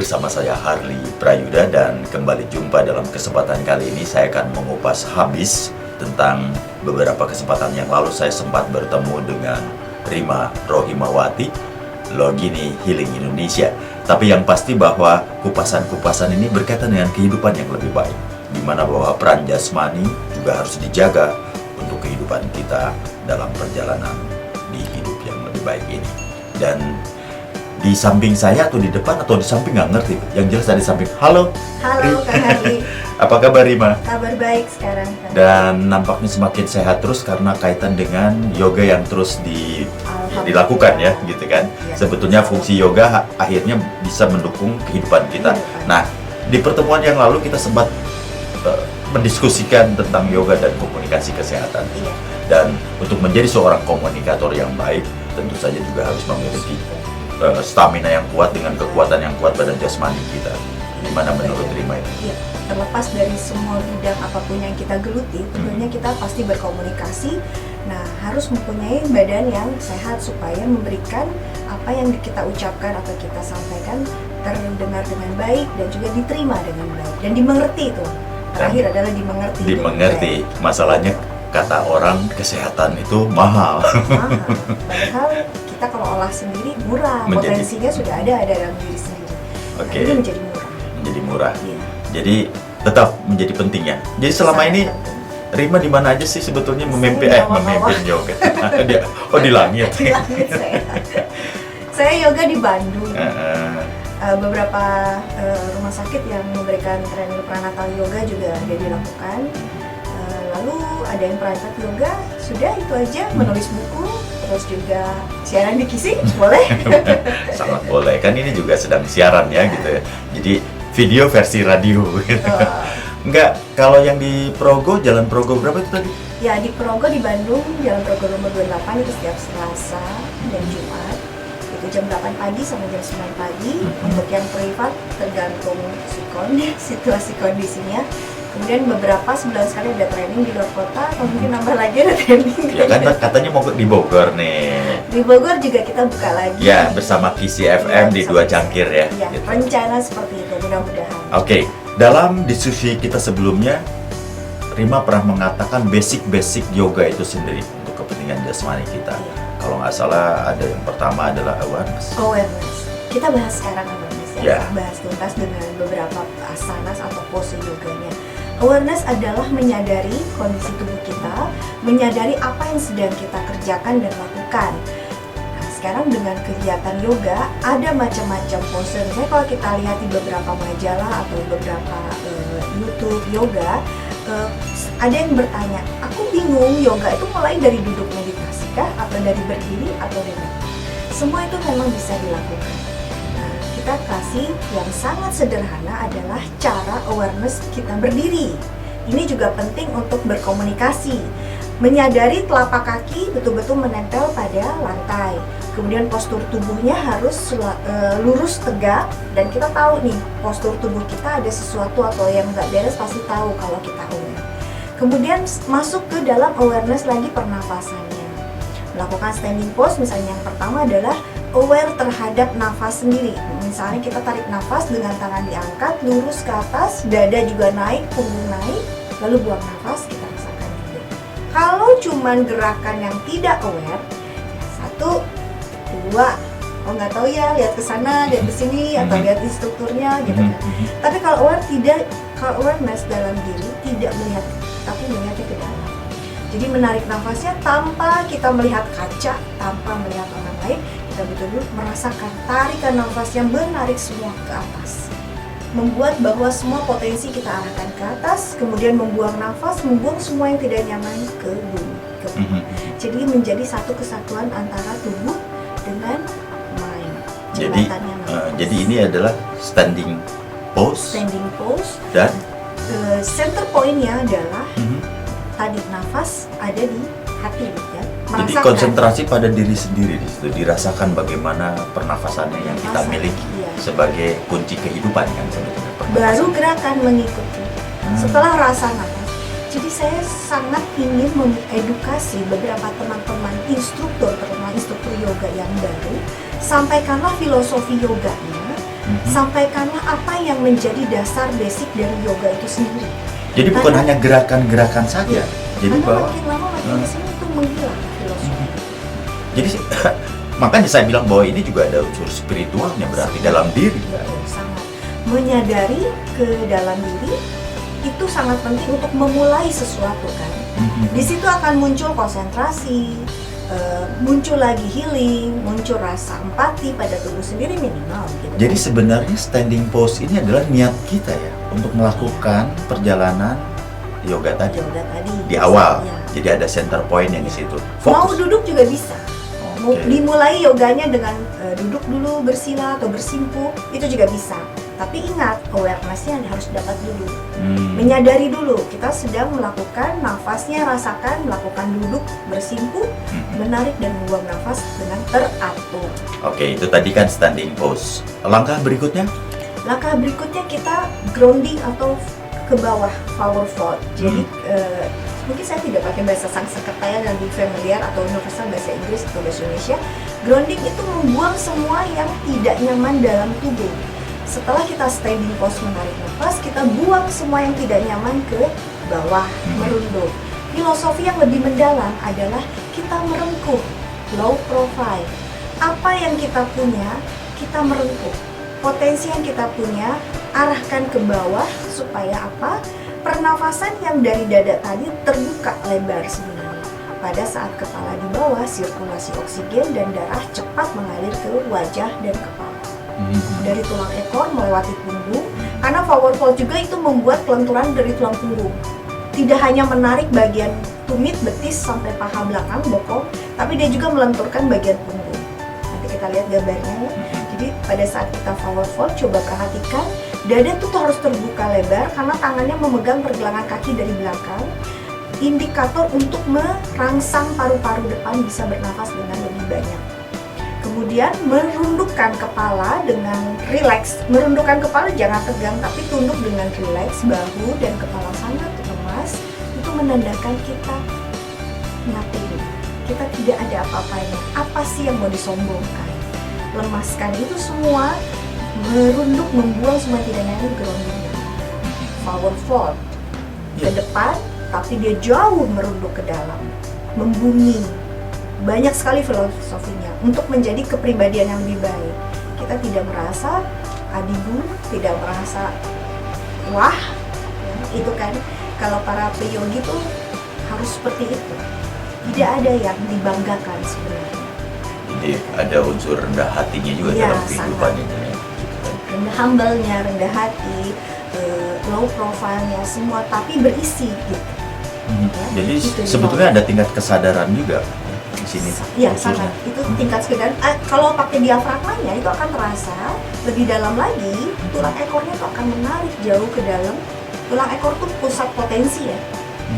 bersama saya Harley Prayuda dan kembali jumpa dalam kesempatan kali ini saya akan mengupas habis tentang beberapa kesempatan yang lalu saya sempat bertemu dengan Rima Rohimawati, Logini Healing Indonesia. Tapi yang pasti bahwa kupasan-kupasan ini berkaitan dengan kehidupan yang lebih baik, di mana bahwa peran jasmani juga harus dijaga untuk kehidupan kita dalam perjalanan di hidup yang lebih baik ini. Dan di samping saya atau di depan atau di samping nggak ngerti, yang jelas ada di samping. Halo Kak Harley. Apa kabar Rima? Kabar baik sekarang. Dan nampaknya semakin sehat terus karena kaitan dengan yoga yang terus dilakukan ya, gitu kan. Ya. Sebetulnya fungsi yoga akhirnya bisa mendukung kehidupan kita. Nah, di pertemuan yang lalu kita sempat mendiskusikan tentang yoga dan komunikasi kesehatan. Iya. Dan untuk menjadi seorang komunikator yang baik, tentu saja juga harus memiliki stamina yang kuat dengan kekuatan yang kuat pada jasmani kita. Gimana menurut Rima itu? Iya. Terlepas dari semua bidang apapun yang kita geluti, tentunya kita pasti berkomunikasi. Nah, harus mempunyai badan yang sehat supaya memberikan apa yang kita ucapkan atau kita sampaikan terdengar dengan baik dan juga diterima dengan baik dan dimengerti itu. Terakhir adalah dimengerti. Dimengerti. Masalahnya kata orang kesehatan itu mahal. Mahal. Padahal kita kalau olah sendiri murah, potensinya sudah ada dalam diri sendiri. Oke. Nah, ini menjadi murah. Menjadi murah. Iya. Jadi tetap menjadi penting ya. Jadi selama Sangat ini penting. Rima di mana aja sih sebetulnya memimpin yoga? Di langit. Di langit saya. Saya yoga di Bandung. Beberapa rumah sakit yang memberikan training prenatal yoga juga ada dilakukan. Lalu ada yang private yoga, sudah itu aja, menulis buku, terus juga siaran di Kisi, boleh? Sangat boleh, kan ini juga sedang siaran ya gitu ya. Jadi video versi radio gitu. Enggak, kalau yang di Progo, Jalan Progo berapa itu tadi? Ya, di Progo di Bandung, Jalan Progo nomor 28 itu setiap Selasa dan Jumat. Itu jam 8 pagi sampai jam 9 pagi. Untuk yang privat tergantung situasi kondisinya. Kemudian beberapa sebulan sekali ada training di luar kota, atau mungkin nambah lagi ada training. Ya kan katanya mau di Bogor nih. Di Bogor juga kita buka lagi. Ya, bersama Kisi FM di Dua Cangkir ya. Ya, Gitu. rencana seperti itu, mudah-mudahan. Oke, dalam diskusi kita sebelumnya, Rima pernah mengatakan basic yoga itu sendiri untuk kepentingan jasmani kita. Iya. Kalau nggak salah ada yang pertama adalah awareness. Awareness. Kita bahas sekarang awareness ya. Ya. Bahas tuntas dengan beberapa asanas atau pose yoganya. Awareness adalah menyadari kondisi tubuh kita, menyadari apa yang sedang kita kerjakan dan lakukan. Nah, sekarang dengan kegiatan yoga, ada macam-macam pose. Misalnya kalau kita lihat di beberapa majalah atau beberapa YouTube yoga, ada yang bertanya, aku bingung yoga itu mulai dari duduk meditasi kah? Atau dari berdiri atau dari semua itu memang bisa dilakukan. Kita kasih yang sangat sederhana adalah cara awareness kita berdiri. Ini juga penting untuk berkomunikasi. Menyadari telapak kaki betul-betul menempel pada lantai. Kemudian postur tubuhnya harus lurus tegak. Dan kita tahu nih, postur tubuh kita ada sesuatu atau yang nggak beres pasti tahu kalau kita aware. Kemudian masuk ke dalam awareness lagi pernafasannya. Melakukan standing pose misalnya yang pertama adalah aware terhadap nafas sendiri. Misalnya kita tarik nafas dengan tangan diangkat, lurus ke atas, dada juga naik, punggung naik, lalu buang nafas, kita rasakan juga. Kalau cuman gerakan yang tidak aware, 1, 2, nggak tahu ya, lihat ke sana, lihat ke sini, atau lihat instrukturnya gitu kan. Tapi kalau aware kalau awareness dalam diri tidak melihat, tapi melihatnya ke dalam. Jadi menarik nafasnya tanpa kita melihat kaca, tanpa melihat orang lain, kita betul-betul merasakan tarikan nafas yang menarik semua ke atas. Membuat bahwa semua potensi kita arahkan ke atas, kemudian membuang nafas, membuang semua yang tidak nyaman ke bumi. Jadi menjadi satu kesatuan antara tubuh dengan mind. Jadi ini adalah standing pose. Standing pose. Dan center point-nya adalah tadi nafas ada di hati ya. Jadi konsentrasi pada diri sendiri di situ, dirasakan bagaimana pernafasannya yang kita miliki sebagai kunci kehidupan kan sebetulnya. Baru gerakan mengikuti. Setelah rasa nafas. Jadi saya sangat ingin mengedukasi beberapa teman-teman instruktur, terutama instruktur yoga yang baru, sampaikanlah filosofi yoganya Sampaikanlah apa yang menjadi dasar basic dari yoga itu sendiri. Jadi bukan Karena- hanya gerakan-gerakan saja. Jadi Karena bahwa makin lama makin kesini itu menghilang filosofi. jadi makanya saya bilang bahwa ini juga ada unsur spiritualnya berarti dalam diri. Betul, sangat menyadari ke dalam diri itu sangat penting untuk memulai sesuatu kan. Di situ akan muncul konsentrasi, muncul lagi healing, muncul rasa empati pada tubuh sendiri minimal gitu. Jadi sebenarnya standing pose ini adalah niat kita ya untuk melakukan perjalanan yoga tadi yoga tadi di awal. Ya. Jadi ada center point yang di situ. Mau Fokus. duduk juga bisa. Mau Oke. dimulai yoganya dengan duduk dulu bersila atau bersimpuh itu juga bisa. Tapi ingat awareness-nya harus dapat dulu. Menyadari dulu kita sedang melakukan nafasnya, rasakan melakukan duduk bersimpuh, menarik dan membuang nafas dengan teratur. Oke, itu tadi kan standing pose. Langkah berikutnya? Langkah berikutnya kita grounding atau ke bawah forward fold. Jadi mungkin saya tidak pakai bahasa Sanskerta yang lebih familiar atau universal bahasa Inggris atau bahasa Indonesia. Grounding itu membuang semua yang tidak nyaman dalam tubuh. Setelah kita standing pose menarik nafas, kita buang semua yang tidak nyaman ke bawah, merunduk. Filosofi yang lebih mendalam adalah kita merengkuh, low profile. Apa yang kita punya, kita merengkuh. Potensi yang kita punya, arahkan ke bawah supaya apa? Pernafasan yang dari dada tadi terbuka lebar sebenarnya. Pada saat kepala di bawah, sirkulasi oksigen dan darah cepat mengalir ke wajah dan kepala. Dari tulang ekor melewati punggung, karena forward fold juga itu membuat kelenturan dari tulang punggung. Tidak hanya menarik bagian tumit, betis sampai paha belakang, bokong, tapi dia juga melenturkan bagian punggung. Nanti kita lihat gambarnya ya. Jadi pada saat kita forward fold, coba perhatikan dada tuh harus terbuka lebar karena tangannya memegang pergelangan kaki dari belakang. Indikator untuk merangsang paru-paru depan bisa bernafas dengan lebih banyak. Kemudian merundukkan kepala dengan rileks. Merundukkan kepala jangan tegang tapi tunduk dengan rileks, bahu dan kepala sangat lemas. Itu menandakan kita nothing. Kita tidak ada apa-apanya. Apa sih yang mau disombongkan? Lemaskan itu semua, merunduk, membuang semua tidak nyaman, grounding. Forward fold ke depan, tapi dia jauh merunduk ke dalam, membumi. Banyak sekali filosofinya untuk menjadi kepribadian yang lebih baik. Kita tidak merasa adigu, tidak merasa wah, ya, itu kan kalau para peyogi tuh harus seperti itu. Tidak ada yang dibanggakan sebenarnya. Jadi ada unsur rendah hatinya juga Ya, dalam kehidupan sangat. ini. Ya. Rendah humble-nya, rendah hati, low profile-nya semua, tapi berisi gitu. Ya, Jadi gitu di sebetulnya bawah. ada tingkat kesadaran juga di sini. Iya, unsurnya. sangat. Itu tingkat sekedar kalau pakai diafragmanya itu akan terasa lebih dalam lagi. Tulang ekornya itu akan menarik jauh ke dalam. Tulang ekor tuh pusat potensi ya.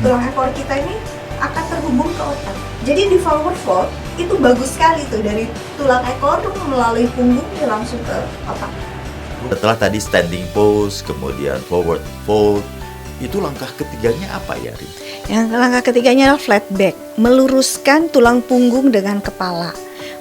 Tulang ekor kita ini akan terhubung ke otak. Jadi di forward fold itu bagus sekali tuh dari tulang ekor tuh melalui punggung dia langsung ke otak. Setelah tadi standing pose, kemudian forward fold, itu langkah ketiganya apa ya, Rin? Yang langkah ketiganya adalah flat back, meluruskan tulang punggung dengan kepala.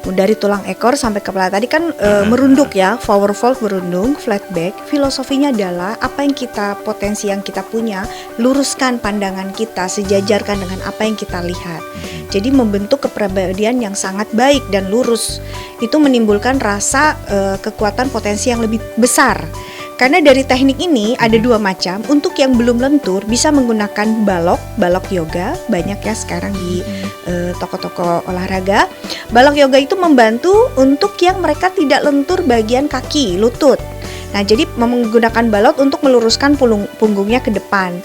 Dari tulang ekor sampai kepala tadi kan merunduk ya, forward fold merunduk, flat back. Filosofinya adalah apa yang kita potensi yang kita punya, luruskan pandangan kita, sejajarkan dengan apa yang kita lihat. Jadi membentuk kepribadian yang sangat baik dan lurus. Itu menimbulkan rasa kekuatan potensi yang lebih besar. Karena dari teknik ini ada dua macam. Untuk yang belum lentur bisa menggunakan balok yoga, banyak ya sekarang di toko-toko olahraga. Balok yoga itu membantu untuk yang mereka tidak lentur bagian kaki, lutut. Nah, jadi menggunakan balok untuk meluruskan punggungnya ke depan.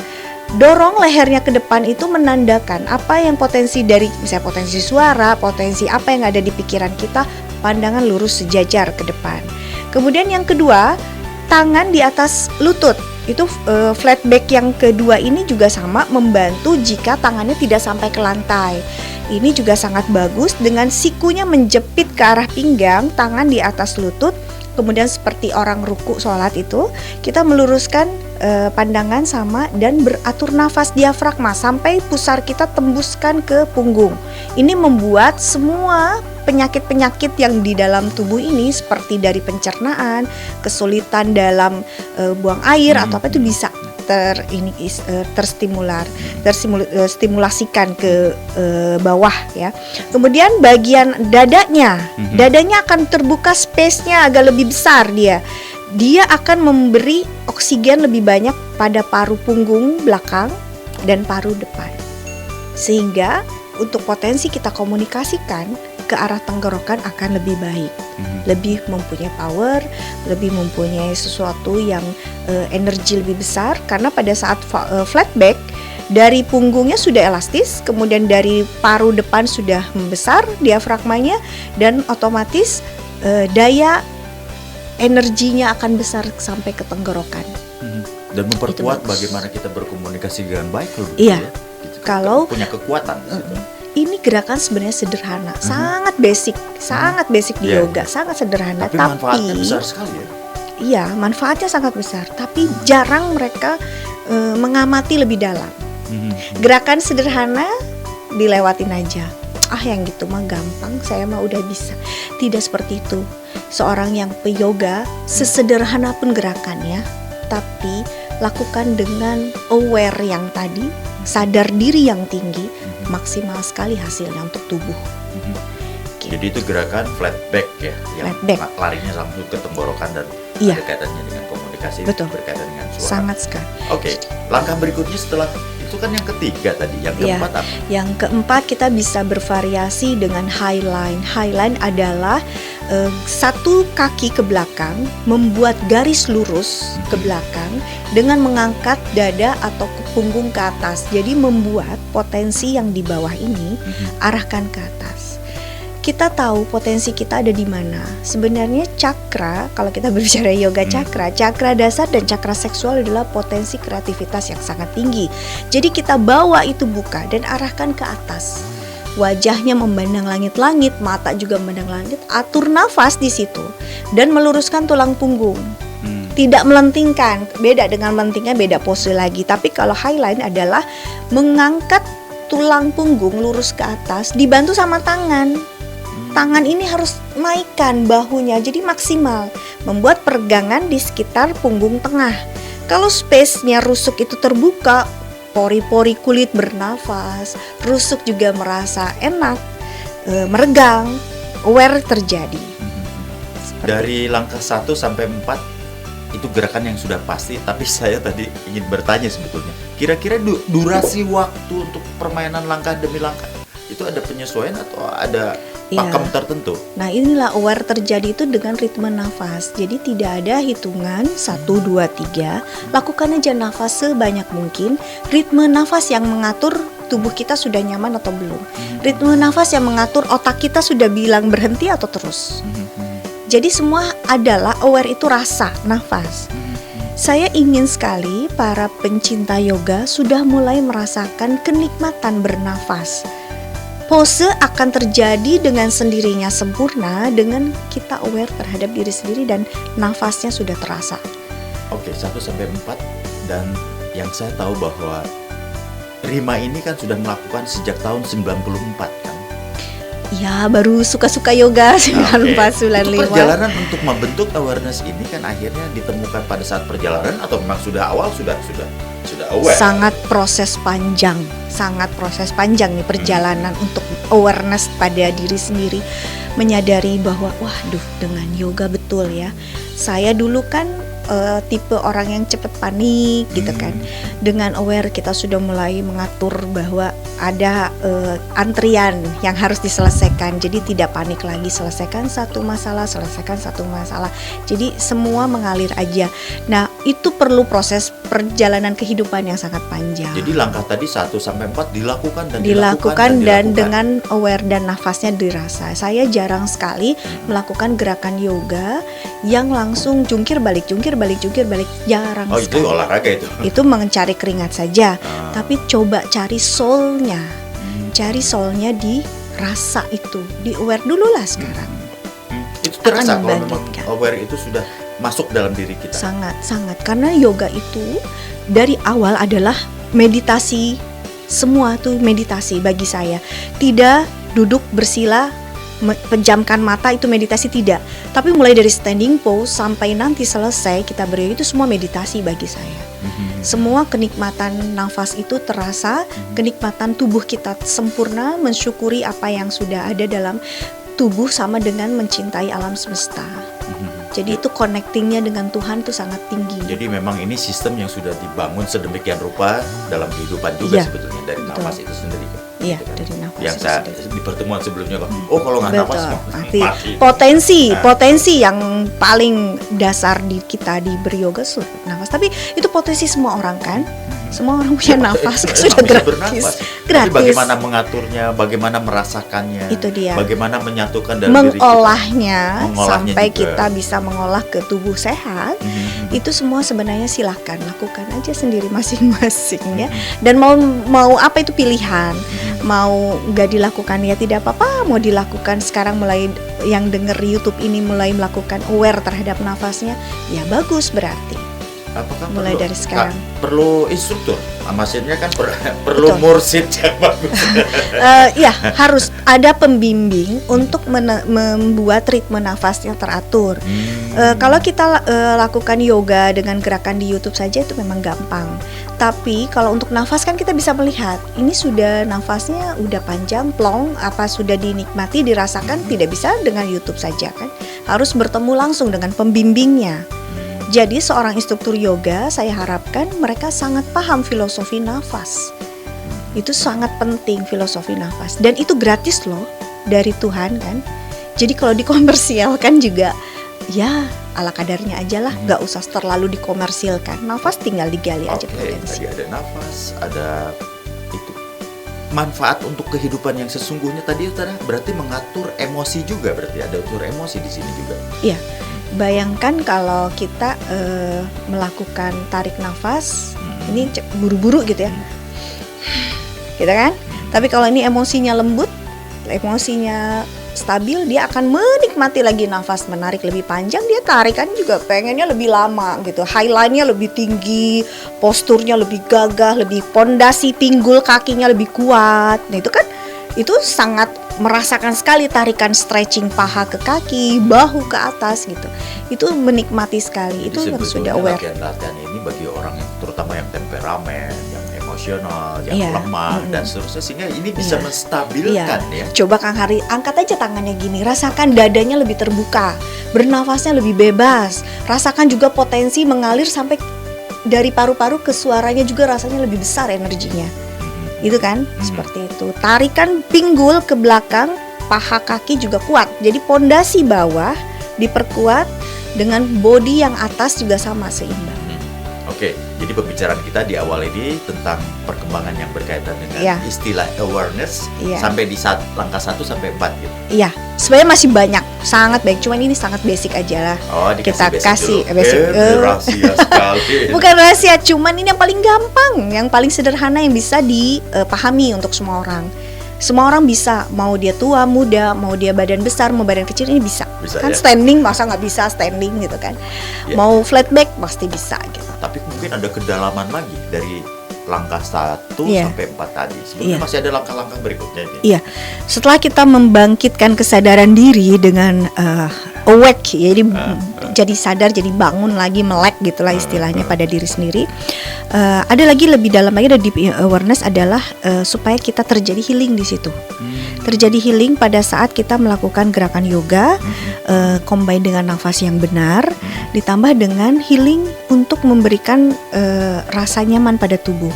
Dorong lehernya ke depan itu menandakan apa yang potensi dari misalnya potensi suara, potensi apa yang ada di pikiran kita, pandangan lurus sejajar ke depan. Kemudian yang kedua, tangan di atas lutut. Itu flat back yang kedua ini juga sama membantu jika tangannya tidak sampai ke lantai. Ini juga sangat bagus dengan sikunya menjepit ke arah pinggang, tangan di atas lutut. Kemudian seperti orang ruku sholat itu, kita meluruskan pandangan sama dan beratur nafas diafragma sampai pusar kita tembuskan ke punggung. Ini membuat semua penyakit-penyakit yang di dalam tubuh ini seperti dari pencernaan, kesulitan dalam buang air atau apa itu bisa terstimulasikan ke bawah ya. Kemudian bagian dadanya akan terbuka, space-nya agak lebih besar dia akan memberi oksigen lebih banyak pada paru punggung belakang dan paru depan, sehingga untuk potensi kita komunikasikan ke arah tenggorokan akan lebih baik, lebih mempunyai power, lebih mempunyai sesuatu yang energi lebih besar, karena pada saat flat back dari punggungnya sudah elastis, kemudian dari paru depan sudah membesar diafragmanya, dan otomatis daya energinya akan besar sampai ke tenggorokan. Dan memperkuat bagaimana kita berkomunikasi dengan baik loh. Iya. Ya? Gitu. Kalau punya kekuatan di situ. Ini gerakan sebenarnya sederhana, sangat basic di yoga, sangat sederhana. Tapi manfaatnya besar sekali ya. Iya, manfaatnya sangat besar. Tapi jarang mereka mengamati lebih dalam. Gerakan sederhana dilewatin aja. Yang gitu mah gampang, saya mah udah bisa. Tidak seperti itu. Seorang yang peyoga, sesederhana pun gerakannya, tapi lakukan dengan aware yang tadi, sadar diri yang tinggi, maksimal sekali hasilnya untuk tubuh. Gitu. Jadi itu gerakan flat back ya, yang larinya langsung ke tenggorokan dan ada kaitannya dengan komunikasi, berkaitan dengan suara. Sangat sekali. Oke, langkah berikutnya setelah itu kan yang ketiga tadi, yang keempat apa? Yang keempat kita bisa bervariasi dengan highline. Highline adalah satu kaki ke belakang, membuat garis lurus ke belakang dengan mengangkat dada atau punggung ke atas. Jadi membuat potensi yang di bawah ini arahkan ke atas. Kita tahu potensi kita ada di mana. Sebenarnya cakra, kalau kita berbicara yoga cakra dasar dan cakra seksual adalah potensi kreativitas yang sangat tinggi. Jadi kita bawa itu buka dan arahkan ke atas. Wajahnya memandang langit-langit, mata juga memandang langit. Atur nafas di situ dan meluruskan tulang punggung. Tidak melentingkan, beda dengan melentingkan, beda pose lagi. Tapi kalau highline adalah mengangkat tulang punggung lurus ke atas, dibantu sama tangan. Tangan ini harus naikkan bahunya, jadi maksimal, membuat peregangan di sekitar punggung tengah. Kalau space-nya rusuk itu terbuka, pori-pori kulit bernafas, rusuk juga merasa enak, meregang, aware terjadi. Dari langkah 1 sampai 4 itu gerakan yang sudah pasti, tapi saya tadi ingin bertanya sebetulnya, kira-kira durasi waktu untuk permainan langkah demi langkah itu ada penyesuaian atau ada pakem tertentu? Nah inilah aware terjadi itu dengan ritme nafas. Jadi tidak ada hitungan 1, 2, 3. Lakukan aja nafas sebanyak mungkin. Ritme nafas yang mengatur tubuh kita sudah nyaman atau belum. Ritme nafas yang mengatur otak kita sudah bilang berhenti atau terus. Jadi semua adalah aware itu rasa, nafas. Saya ingin sekali para pencinta yoga sudah mulai merasakan kenikmatan bernafas. Pose akan terjadi dengan sendirinya sempurna dengan kita aware terhadap diri sendiri dan nafasnya sudah terasa. Oke, 1 sampai 4, dan yang saya tahu bahwa Rima ini kan sudah melakukan sejak tahun 94 kan? Ya, baru suka-suka yoga 94, 95. Itu perjalanan untuk membentuk awareness ini kan akhirnya ditemukan pada saat perjalanan atau memang sudah awal sudah aware? Sangat proses panjang nih perjalanan untuk awareness pada diri sendiri, menyadari bahwa waduh dengan yoga betul ya. Saya dulu kan tipe orang yang cepat panik gitu kan. Dengan aware kita sudah mulai mengatur bahwa ada antrian yang harus diselesaikan. Jadi tidak panik lagi, selesaikan satu masalah. Jadi semua mengalir aja. Nah, itu perlu proses perjalanan kehidupan yang sangat panjang. Jadi langkah tadi 1 sampai 4 dilakukan dan dengan aware dan nafasnya dirasa. Saya jarang sekali melakukan gerakan yoga yang langsung jungkir balik, jarang sekali. Itu olahraga itu. Itu mencari keringat saja. Tapi coba cari soulnya. Cari soulnya di rasa itu. Di aware dulu lah sekarang. Itu terasa kalau memang aware itu sudah masuk dalam diri kita. Sangat. Karena yoga itu dari awal adalah meditasi. Semua tuh meditasi bagi saya. Tidak duduk bersila pejamkan mata itu meditasi, tidak. Tapi mulai dari standing pose sampai nanti selesai kita beryoga itu semua meditasi bagi saya. Semua kenikmatan nafas itu terasa, kenikmatan tubuh kita sempurna, mensyukuri apa yang sudah ada dalam tubuh sama dengan mencintai alam semesta. Jadi itu connectingnya dengan Tuhan tuh sangat tinggi. Jadi memang ini sistem yang sudah dibangun sedemikian rupa dalam kehidupan juga sebetulnya dari nafas itu sendiri. Iya, Gitu kan. dari nafas Yang itu saya sendiri. di pertemuan sebelumnya, kalau nggak nafas Betul. mah Nanti mati. potensi yang paling dasar di kita di beryoga nafas. Tapi itu potensi semua orang kan. Semua orang punya nafas Memang sudah bisa gratis. bernafas. Tapi Gratis. bagaimana mengaturnya, bagaimana merasakannya, Itu dia. bagaimana menyatukan dalam diri kita. Mengolahnya sampai juga. kita bisa mengolah ke tubuh sehat. Itu semua sebenarnya silahkan lakukan aja sendiri masing-masing ya. Dan mau apa itu pilihan. Mau nggak dilakukan ya tidak apa-apa. Mau dilakukan sekarang, mulai yang denger YouTube ini mulai melakukan aware terhadap nafasnya, ya bagus berarti. Apakah Mulai perlu, dari sekarang. perlu instruktur? Maksudnya kan perlu Betul. mursid yang bagus. Ya harus ada pembimbing untuk membuat ritme nafasnya teratur. Kalau kita lakukan yoga dengan gerakan di YouTube saja itu memang gampang. Tapi kalau untuk nafas kan kita bisa melihat ini sudah nafasnya udah panjang, plong, apa sudah dinikmati, dirasakan. Tidak bisa dengan YouTube saja kan. Harus bertemu langsung dengan pembimbingnya. Jadi seorang instruktur yoga saya harapkan mereka sangat paham filosofi nafas. Itu sangat penting filosofi nafas. Dan itu gratis loh dari Tuhan kan. Jadi kalau dikomersialkan juga ya ala kadarnya aja lah, gak usah terlalu dikomersilkan. Nafas tinggal digali aja potensi. Tadi ada nafas, ada itu manfaat untuk kehidupan yang sesungguhnya tadi berarti mengatur emosi juga, berarti ada unsur emosi di sini juga. Iya. Bayangkan kalau kita melakukan tarik nafas, ini buru-buru gitu ya, gitu kan? Tapi kalau ini emosinya lembut, emosinya stabil, dia akan menikmati lagi nafas, menarik lebih panjang, dia tarikan juga pengennya lebih lama gitu, highline-nya lebih tinggi, posturnya lebih gagah, lebih pondasi pinggul kakinya lebih kuat. Nah itu kan, itu sangat merasakan sekali tarikan stretching paha ke kaki, bahu ke atas gitu. Itu menikmati sekali. Itu Jadi harus sebetulnya sudah aware. latihan-latihan ini bagi orang yang terutama yang temperamen, yang emosional, yang lemah dan seterusnya, sehingga ini bisa menstabilkan ya. Coba Kang Hari angkat aja tangannya gini, rasakan dadanya lebih terbuka, bernafasnya lebih bebas, rasakan juga potensi mengalir sampai dari paru-paru ke suaranya juga rasanya lebih besar energinya. Itu kan, seperti itu. Tarikan pinggul ke belakang, paha kaki juga kuat. Jadi pondasi bawah diperkuat dengan body yang atas juga sama seimbang. Oke, jadi pembicaraan kita di awal ini tentang perkembangan yang berkaitan dengan istilah awareness sampai di langkah 1 sampai 4 gitu. Iya, sebenarnya masih banyak, sangat baik. Cuman ini sangat basic aja lah. Kita kasih basic. Rahasia sekali. Bukan rahasia, cuman ini yang paling gampang, yang paling sederhana yang bisa dipahami untuk semua orang. Semua orang bisa, mau dia tua, muda, mau dia badan besar, mau badan kecil, ini bisa kan ya? Standing, masa nggak bisa standing gitu kan ya. Mau flat back, pasti bisa gitu. Tapi mungkin ada kedalaman lagi dari langkah 1 sampai 4 tadi. Sebenarnya masih ada langkah-langkah berikutnya ini. Iya, setelah kita membangkitkan kesadaran diri dengan awake, jadi sadar, jadi bangun lagi, melek gitulah istilahnya pada diri sendiri. Ada lagi lebih dalam lagi, ada deep awareness adalah supaya kita terjadi healing di situ. Terjadi healing pada saat kita melakukan gerakan yoga, combine dengan nafas yang benar, ditambah dengan healing untuk memberikan rasa nyaman pada tubuh.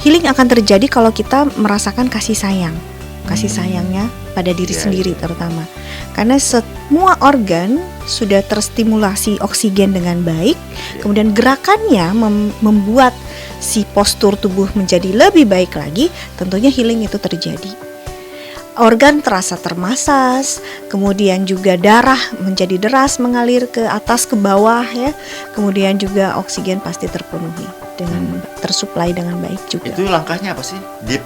Healing akan terjadi kalau kita merasakan kasih sayangnya pada diri sendiri terutama. Karena semua organ sudah terstimulasi oksigen dengan baik, kemudian gerakannya membuat si postur tubuh menjadi lebih baik lagi, tentunya healing itu terjadi. Organ terasa termasas, kemudian juga darah menjadi deras mengalir ke atas ke bawah ya. Kemudian juga oksigen pasti terpenuhi dengan tersuplai dengan baik juga. Itu langkahnya apa sih? Deep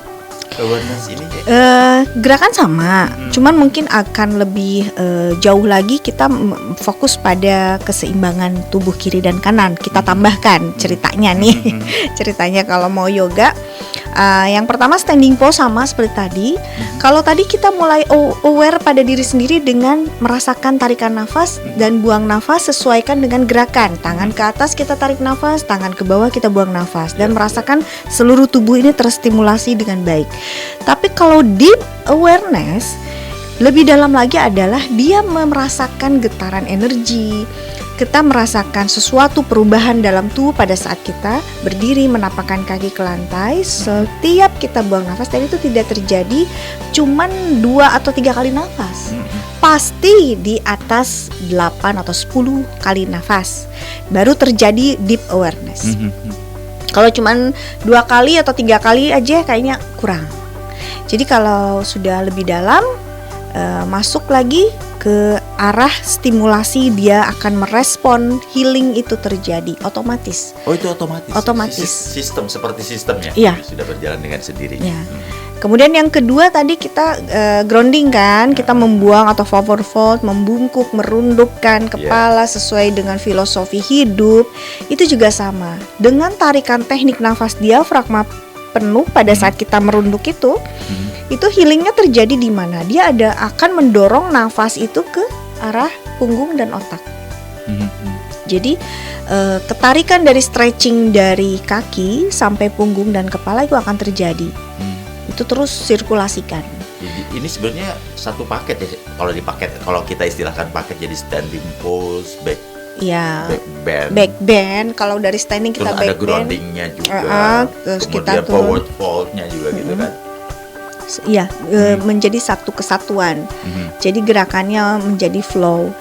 awareness ini? Gerakan sama, cuman mungkin akan lebih jauh lagi kita fokus pada keseimbangan tubuh kiri dan kanan. Kita tambahkan ceritanya nih. Ceritanya kalau mau yoga Yang pertama standing pose sama seperti tadi. Kalau tadi kita mulai aware pada diri sendiri dengan merasakan tarikan nafas dan buang nafas, sesuaikan dengan gerakan. Tangan ke atas kita tarik nafas, tangan ke bawah kita buang nafas, dan merasakan seluruh tubuh ini terstimulasi dengan baik. Tapi kalau deep awareness, lebih dalam lagi adalah dia merasakan getaran energi. Kita merasakan sesuatu perubahan dalam tubuh pada saat kita berdiri menapakkan kaki ke lantai. Setiap kita buang nafas, dan itu tidak terjadi cuman 2 atau 3 kali nafas. Pasti di atas 8 atau 10 kali nafas baru terjadi deep awareness. Kalau cuman 2 kali atau 3 kali aja kayaknya kurang. Jadi kalau sudah lebih dalam, masuk lagi ke arah stimulasi, dia akan merespon, healing itu terjadi otomatis. Oh, itu otomatis. Otomatis. Sistem seperti sistemnya. Iya. Sudah berjalan dengan sendirinya. Ya. Kemudian yang kedua tadi kita grounding kan, kita membuang atau forward fold, membungkuk, merundukkan kepala sesuai dengan filosofi hidup. Itu juga sama. Dengan tarikan teknik nafas diafragma penuh pada saat kita merunduk itu healingnya terjadi di mana? Dia akan mendorong nafas itu ke arah punggung dan otak. Jadi ketarikan dari stretching dari kaki sampai punggung dan kepala itu akan terjadi. Itu terus sirkulasikan. Jadi ini sebenarnya satu paket ya. Kalau kita istilahkan paket, jadi standing pose, back bend. Kalau dari standing kita terus back ada bend. groundingnya juga. Terus kemudian kita forward foldnya juga gitu kan. Iya, menjadi satu kesatuan. Jadi gerakannya menjadi flow.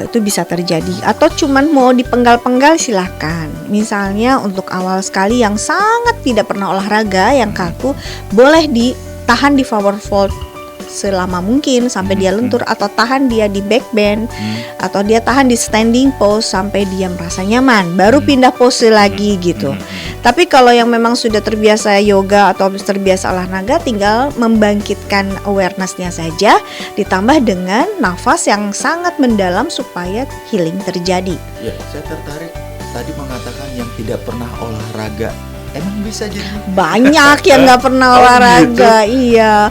Itu bisa terjadi. Atau cuman mau dipenggal-penggal silahkan. Misalnya untuk awal sekali yang sangat tidak pernah olahraga, yang kaku, boleh ditahan di forward fold selama mungkin sampai dia lentur, atau tahan dia di back bend, atau dia tahan di standing pose sampai dia merasa nyaman, baru pindah pose lagi gitu. Tapi kalau yang memang sudah terbiasa yoga atau terbiasa olahraga, tinggal membangkitkan awareness-nya saja, ditambah dengan nafas yang sangat mendalam supaya healing terjadi. Ya, saya tertarik tadi mengatakan yang tidak pernah olahraga. Emang bisa jadi? Banyak yang nggak pernah olahraga, gitu? Iya.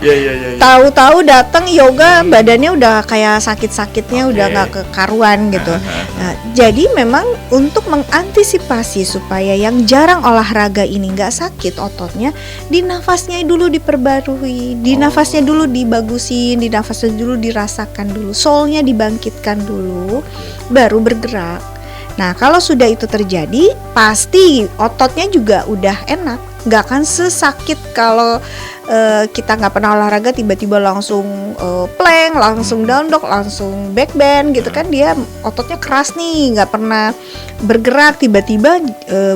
Tahu-tahu datang yoga, badannya udah kayak sakit-sakitnya, udah nggak kekaruan gitu. Nah, jadi memang untuk mengantisipasi supaya yang jarang olahraga ini nggak sakit ototnya, di nafasnya dulu diperbarui, di nafasnya dulu dibagusin, di nafasnya dulu dirasakan dulu, soulnya dibangkitkan dulu, baru bergerak. Nah, kalau sudah itu terjadi, pasti ototnya juga udah enak. Nggak akan sesakit kalau kita nggak pernah olahraga, tiba-tiba langsung plank, langsung down dog, langsung back bend gitu kan. Dia ototnya keras nih, nggak pernah bergerak, tiba-tiba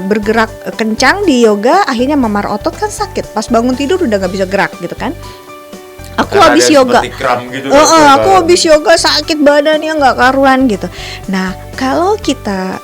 bergerak kencang di yoga, akhirnya memar otot kan sakit. Pas bangun tidur udah nggak bisa gerak gitu kan. Aku habis yoga, gitu aku habis yoga sakit badannya nggak karuan gitu. Nah, kalau kita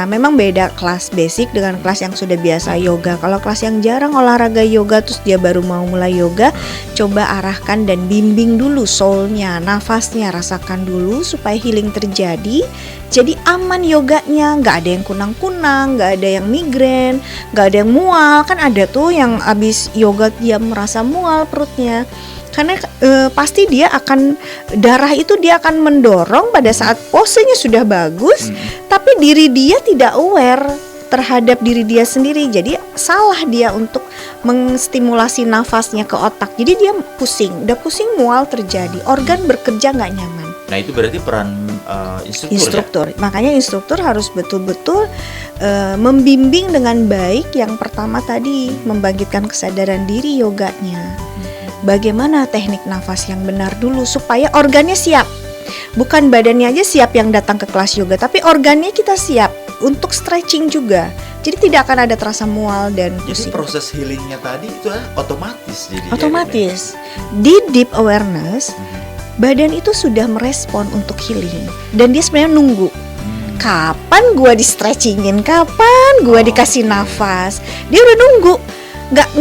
memang beda kelas basic dengan kelas yang sudah biasa yoga. Kalau kelas yang jarang olahraga yoga, terus dia baru mau mulai yoga, coba arahkan dan bimbing dulu soulnya, nafasnya, rasakan dulu supaya healing terjadi. Jadi aman yoganya, nggak ada yang kunang-kunang, nggak ada yang migrain, nggak ada yang mual. Kan ada tuh yang abis yoga dia merasa mual perutnya. Karena pasti darah itu dia akan mendorong pada saat posenya sudah bagus, tapi diri dia tidak aware terhadap diri dia sendiri. Jadi salah dia untuk menstimulasi nafasnya ke otak. Jadi dia udah pusing mual terjadi, organ bekerja nggak nyaman. Nah, itu berarti peran instruktur. Ya? Makanya instruktur harus betul-betul membimbing dengan baik. Yang pertama tadi membangkitkan kesadaran diri yoganya. Bagaimana teknik nafas yang benar dulu supaya organnya siap. Bukan badannya aja siap yang datang ke kelas yoga, tapi organnya kita siap untuk stretching juga. Jadi tidak akan ada terasa mual dan pusing. Jadi proses healingnya tadi itu otomatis. Otomatis. Di deep awareness, badan itu sudah merespon untuk healing. Dan dia sebenarnya nunggu. Kapan gua di stretchingin, kapan gua dikasih nafas. Dia udah nunggu.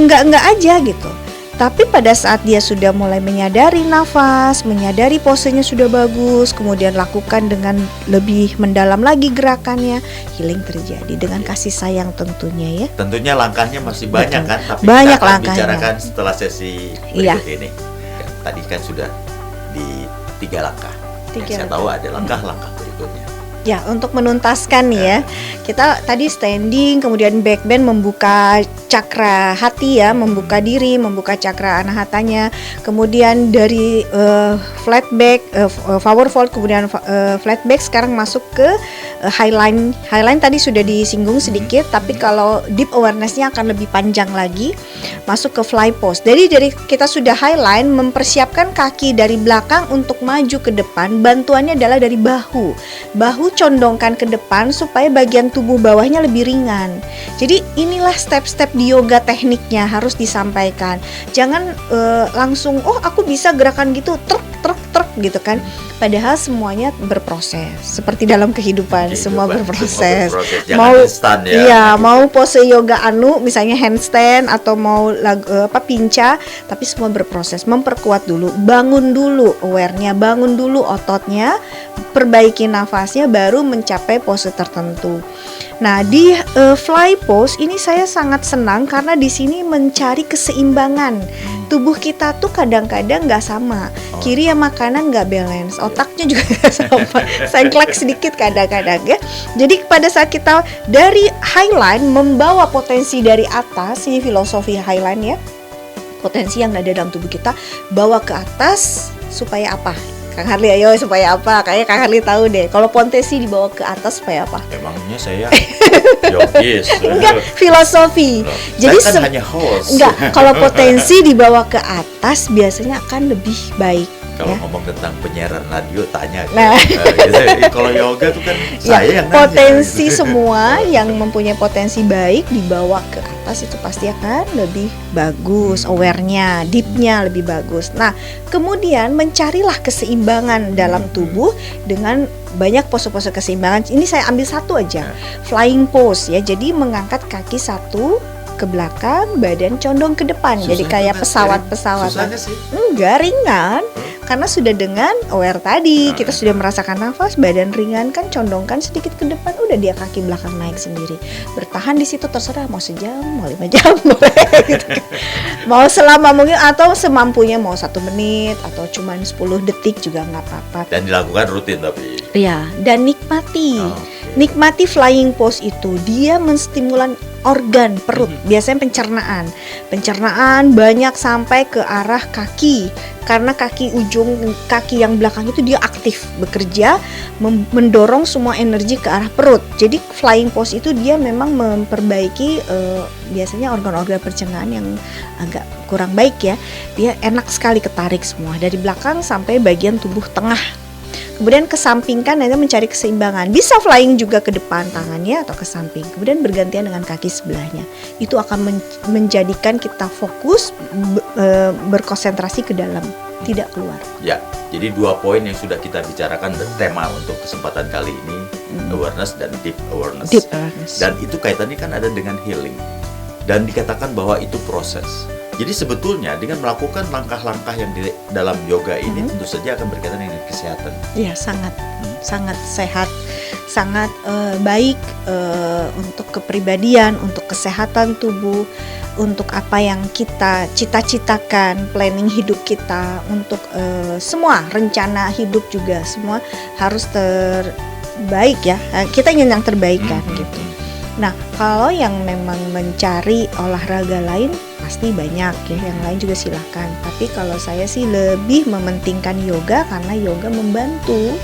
Nggak aja gitu. Tapi pada saat dia sudah mulai menyadari nafas, menyadari posenya sudah bagus, kemudian lakukan dengan lebih mendalam lagi gerakannya, healing terjadi dengan kasih sayang tentunya ya. Tentunya langkahnya masih banyak kan, tapi Banyak kita akan langkahnya. bicarakan setelah sesi berikut ini. Tadi kan sudah di 3 langkah. Yang saya tahu ada langkah-langkah berikutnya. Ya, untuk menuntaskan nih ya, kita tadi standing, kemudian back bend membuka cakra hati ya, membuka diri, membuka cakra anahatanya, kemudian dari flat back, forward fold, kemudian flat back, sekarang masuk ke highline. Highline tadi sudah disinggung sedikit, tapi kalau deep awareness-nya akan lebih panjang lagi, masuk ke fly pose. Jadi dari kita sudah highline, mempersiapkan kaki dari belakang untuk maju ke depan, bantuannya adalah dari bahu. Bahu condongkan ke depan supaya bagian tubuh bawahnya lebih ringan. Jadi inilah step-step di yoga tekniknya harus disampaikan. Jangan langsung aku bisa gerakan gitu truk gitu kan. Padahal semuanya berproses. Seperti dalam kehidupan semua berproses. Mau instan ya. Iya, mau pose yoga misalnya handstand atau mau pinca, tapi semua berproses. Memperkuat dulu, bangun dulu awarenya, bangun dulu ototnya, perbaiki nafasnya baru mencapai pose tertentu. Nah, di fly pose ini saya sangat senang karena di sini mencari keseimbangan. Tubuh kita tuh kadang-kadang nggak sama, kiri sama kanan nggak balance, otaknya juga nggak sama, sengklek sedikit kadang-kadang ya. Jadi pada saat kita dari highline membawa potensi dari atas, ini filosofi highline ya, potensi yang ada dalam tubuh kita bawa ke atas supaya apa? Kang Harli, ayo supaya apa? Kayaknya Kang Harli tahu deh. Kalau potensi dibawa ke atas supaya apa? Emangnya saya yogis. Enggak, filosofi. Jadi saya kan hanya host. Enggak, kalau potensi dibawa ke atas biasanya akan lebih baik. Kalau Ya. ngomong tentang penyiaran radio tanya Nah. kalau yoga tuh kan Ya, saya yang nanya, potensi gitu. semua yang mempunyai potensi baik dibawa ke atas itu pasti akan lebih bagus, awarenya, deepnya lebih bagus. Nah, kemudian mencarilah keseimbangan dalam tubuh dengan banyak pose-pose keseimbangan. Ini saya ambil satu aja, flying pose ya. Jadi mengangkat kaki satu ke belakang, badan condong ke depan. Jadi Susah kayak banget, pesawat-pesawat. susahnya sih. Enggak, ringan. Karena sudah dengan aware tadi, kita sudah merasakan nafas, badan ringan kan, condongkan sedikit ke depan, udah dia kaki belakang naik sendiri. Bertahan di situ terserah, mau sejam, mau 5 jam, boleh gitu kan. Mau selama mungkin atau semampunya, mau 1 menit atau cuma 10 detik juga nggak apa-apa. Dan dilakukan rutin tapi. Iya, dan nikmati. Oke. Nikmati flying pose itu, dia menstimulan organ perut, biasanya pencernaan banyak sampai ke arah kaki, karena ujung kaki yang belakang itu dia aktif bekerja, mendorong semua energi ke arah perut. Jadi flying pose itu dia memang memperbaiki biasanya organ-organ pencernaan yang agak kurang baik ya, dia enak sekali ketarik semua dari belakang sampai bagian tubuh tengah. Kemudian kesampingkan, nanti mencari keseimbangan. Bisa flying juga ke depan tangannya atau ke samping. Kemudian bergantian dengan kaki sebelahnya. Itu akan menjadikan kita fokus, berkonsentrasi ke dalam, tidak keluar. Ya, jadi 2 poin yang sudah kita bicarakan bertema untuk kesempatan kali ini, awareness dan deep awareness. Deep awareness. Dan itu kaitannya kan ada dengan healing. Dan dikatakan bahwa itu proses. Jadi sebetulnya dengan melakukan langkah-langkah yang di dalam yoga ini tentu saja akan berkaitan dengan kesehatan. Iya, sangat sehat, sangat baik untuk kepribadian, untuk kesehatan tubuh, untuk apa yang kita cita-citakan, planning hidup kita, untuk semua rencana hidup juga semua harus terbaik ya. Kita ingin yang terbaik kan gitu. Nah, kalau yang memang mencari olahraga lain pasti banyak ya, yang lain juga silahkan. Tapi kalau saya sih lebih mementingkan yoga karena yoga membantu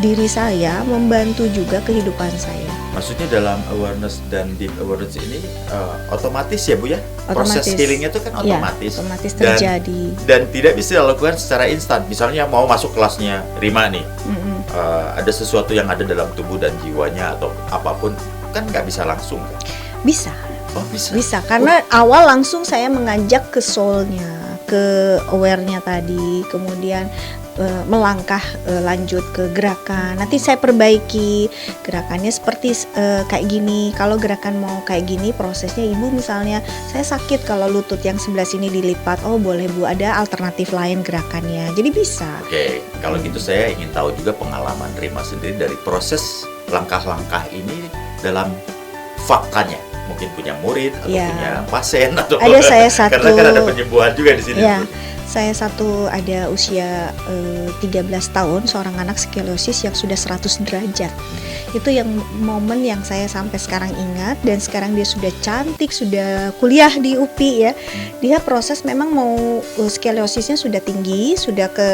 diri saya, membantu juga kehidupan saya. Maksudnya dalam awareness dan deep awareness ini otomatis ya Bu ya? Otomatis. Proses healingnya itu kan otomatis. Ya, otomatis terjadi. Dan tidak bisa dilakukan secara instan. Misalnya mau masuk kelasnya Rima nih, ada sesuatu yang ada dalam tubuh dan jiwanya atau apapun, kan nggak bisa langsung kan? Bisa. Oh bisa. Bisa, karena awal langsung saya mengajak ke soul-nya, ke aware-nya tadi, kemudian melangkah lanjut ke gerakan. Nanti saya perbaiki gerakannya seperti kayak gini. Kalau gerakan mau kayak gini prosesnya, ibu misalnya saya sakit kalau lutut yang sebelah sini dilipat, oh boleh bu, ada alternatif lain gerakannya. Jadi bisa. Oke, kalau gitu saya ingin tahu juga pengalaman Rima sendiri dari proses langkah-langkah ini dalam faktanya. Mungkin punya murid atau Ya. punya pasien atau Ada saya satu. karena kan ada penyembuhan juga di sini. Ya, saya satu ada usia 13 tahun, seorang anak skoliosis yang sudah 100 derajat. Itu yang momen yang saya sampai sekarang ingat, dan sekarang dia sudah cantik, sudah kuliah di UPI ya. Dia proses memang mau skoliosisnya sudah tinggi, sudah ke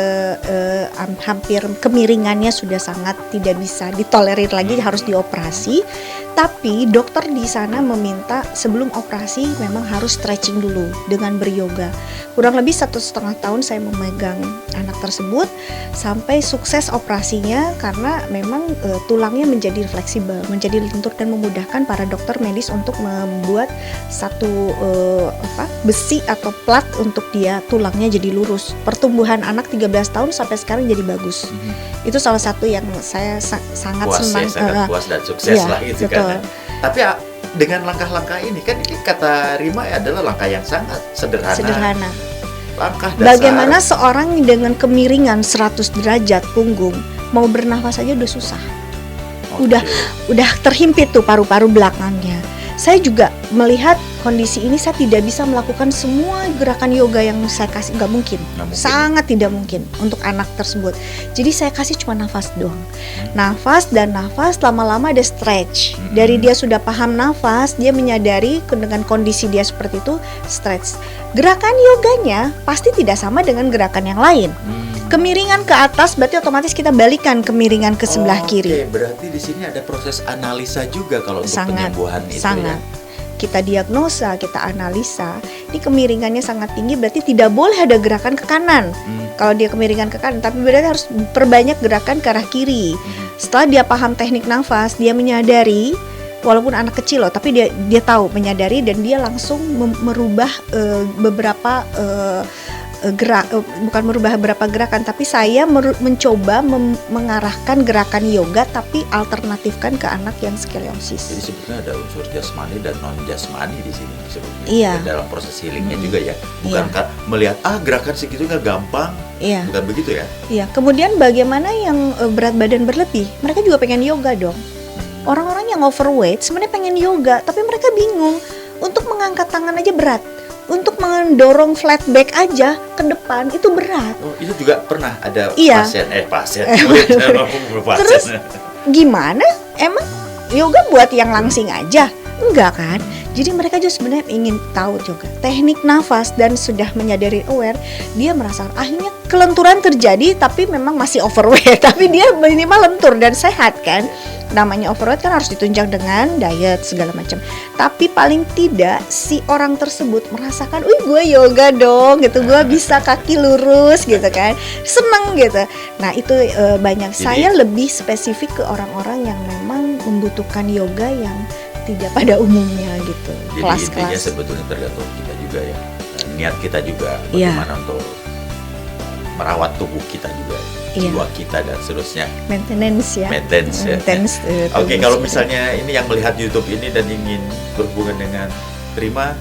hampir kemiringannya sudah sangat tidak bisa ditolerir lagi, harus dioperasi. Tapi dokter di sana meminta sebelum operasi memang harus stretching dulu dengan beryoga. Kurang lebih 1,5 tahun saya memegang anak tersebut sampai sukses operasinya, karena memang tulangnya menjadi fleksibel, menjadi lentur, dan memudahkan para dokter medis untuk membuat satu besi atau plat untuk dia tulangnya jadi lurus. Pertumbuhan anak 13 tahun sampai sekarang jadi bagus. Itu salah satu yang saya sangat Puas senang. ya, sangat puas dan sukses ya, lah gitu betul. kan. Tapi dengan langkah-langkah ini kan, ini kata Rima adalah langkah yang sangat sederhana. Langkah dasar. Bagaimana seorang dengan kemiringan 100 derajat punggung mau bernafas aja udah susah. Oke. Udah terhimpit tuh paru-paru belakangnya. Saya juga melihat kondisi ini, saya tidak bisa melakukan semua gerakan yoga yang saya kasih, nggak mungkin. Sangat tidak mungkin untuk anak tersebut. Jadi saya kasih cuma nafas doang. Nafas dan nafas, lama-lama ada stretch. Dari dia sudah paham nafas, dia menyadari dengan kondisi dia seperti itu, stretch. Gerakan yoganya pasti tidak sama dengan gerakan yang lain. Kemiringan ke atas berarti otomatis kita balikan kemiringan ke sebelah kiri. Oke, berarti di sini ada proses analisa juga kalau untuk Sangat, penyembuhan itu sangat. ya. Kita diagnosa, kita analisa. Ini kemiringannya sangat tinggi, berarti tidak boleh ada gerakan ke kanan. Kalau dia kemiringan ke kanan, tapi berarti harus perbanyak gerakan ke arah kiri. Setelah dia paham teknik nafas, dia menyadari, walaupun anak kecil loh, tapi dia tahu, menyadari, dan dia langsung merubah beberapa bukan merubah beberapa gerakan, tapi saya mencoba mengarahkan gerakan yoga tapi alternatifkan ke anak yang skoliosis. Jadi sebetulnya ada unsur jasmani dan non jasmani di sini sebetulnya. Iya. Dalam proses healingnya juga ya. Bukan melihat gerakan segitu nggak gampang. Iya. Bukan begitu ya. Iya. Kemudian bagaimana yang berat badan berlebih? Mereka juga pengen yoga dong. Orang-orang yang overweight sebenarnya pengen yoga, tapi mereka bingung. Untuk mengangkat tangan aja berat. Untuk mendorong flat back aja ke depan itu berat. Oh, itu juga pernah ada Iya. pasien. Terus gimana? Emang yoga buat yang langsing aja? Enggak kan? Jadi mereka juga sebenarnya ingin tahu juga teknik nafas, dan sudah menyadari aware, dia merasakan akhirnya kelenturan terjadi, tapi memang masih overweight, tapi dia minimal lentur dan sehat kan. Namanya overweight kan harus ditunjang dengan diet segala macam. Tapi paling tidak si orang tersebut merasakan, gue yoga dong gitu, gue bisa kaki lurus gitu kan, seneng gitu. Nah itu banyak. Saya lebih spesifik ke orang-orang yang memang membutuhkan yoga yang tidak pada umumnya gitu. Jadi intinya sebetulnya tergantung kita juga ya, niat kita juga bagaimana untuk merawat tubuh kita juga, jiwa kita dan seterusnya. Maintenance ya. Oke, kalau misalnya ini yang melihat YouTube ini dan ingin berhubungan dengan Rima,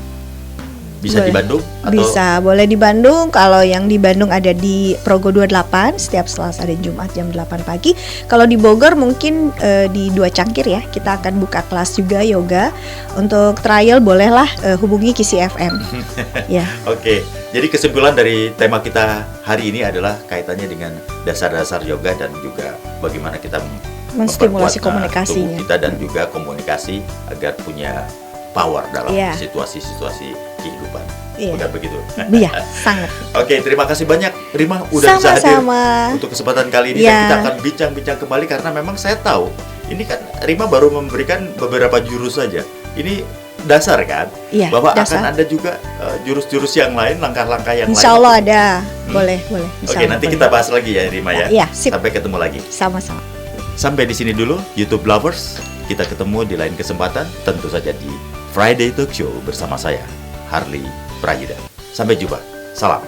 bisa boleh. Di Bandung? Atau? Bisa, boleh di Bandung. Kalau yang di Bandung ada di Progo 28 setiap Selasa dan Jumat jam 8 pagi. Kalau di Bogor mungkin di Dua Cangkir ya. Kita akan buka kelas juga yoga. Untuk trial bolehlah hubungi Kisi FM. Ya. Oke, jadi kesimpulan dari tema kita hari ini adalah kaitannya dengan dasar-dasar yoga dan juga bagaimana kita menstimulasi tubuh komunikasinya kita dan juga komunikasi agar punya power dalam situasi-situasi kehidupan. Bukan begitu? Iya, sangat. Oke, terima kasih banyak Rima udah bisa hadir untuk kesempatan kali ini, dan kita akan bincang-bincang kembali karena memang saya tahu ini kan Rima baru memberikan beberapa jurus saja. Ini dasar kan? Bahwa dasar. akan ada juga jurus-jurus yang lain, langkah-langkah yang Insya lain. Allah ada. Boleh. Oke, nanti kita bahas lagi ya Rima ya. Iya, sip. Sampai ketemu lagi. Sama-sama. Sampai di sini dulu YouTube Lovers. Kita ketemu di lain kesempatan, tentu saja di Friday Talk Show bersama saya, Harley Prayudha. Sampai jumpa. Salam.